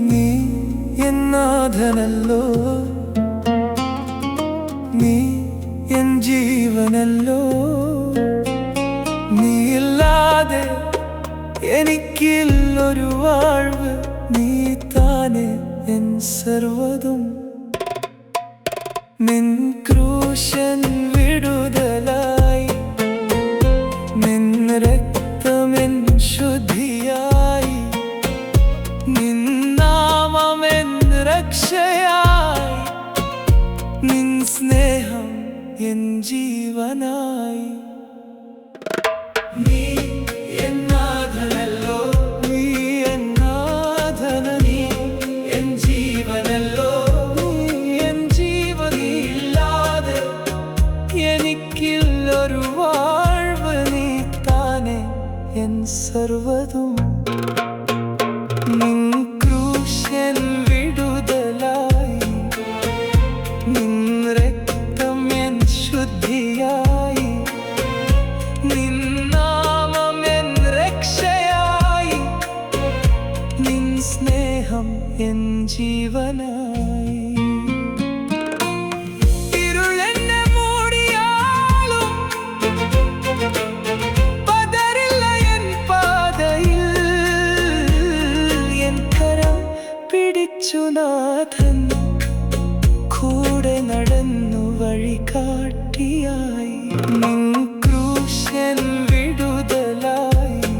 നീ എൻ നാഥനല്ലോ, നീ എൻ ജീവനല്ലോ. നീയില്ലാതെ എനിക്കില്ലൊരു വാഴ്വ്, നീ താനെ എൻ സർവ്വതും. നിൻ ക്രൂശൻ വിടുതലായി, നിൻ രക്തമെൻ ശുദ്ധിയായി, നിൻ നാമമെൻ രക്ഷയായി, നിൻ സ്നേഹം എൻ ജീവനായി. നീ എൻ നാഥനല്ലോ, നീ എൻ നാഥന, നീ എൻ ജീവനല്ലോ. എനിക്കില്ലൊരു വാഴ്വ്, നീ താനെ എൻ സർവ്വതും. നിൻ ക്രൂശൻ വിടുതലായി, നിൻ രക്തം എൻ ശുദ്ധിയായി, നിൻ നാമം എൻ രക്ഷയായി, നിൻ സ്നേഹം എൻ ജീവനായി. നാഥൻ കൂടെ നടന്നു വഴികാട്ടിയായി. നിൻ ക്രൂശൻ വിടുതലായി,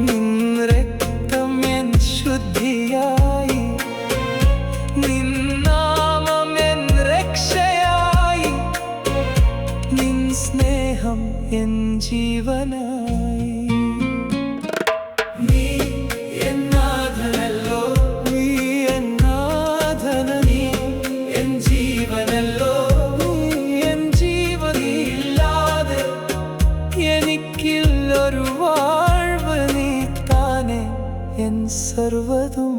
നിൻ രക്തം എൻ ശുദ്ധിയായി, നിൻ നാമം എൻ രക്ഷയായി, നിൻ സ്നേഹം എൻ ജീവനായി. നീ എൻ നാഥനല്ലോ, എനിക്കില്ലൊരു വാഴ്വ്, നീ താനെ എൻ സർവ്വതും.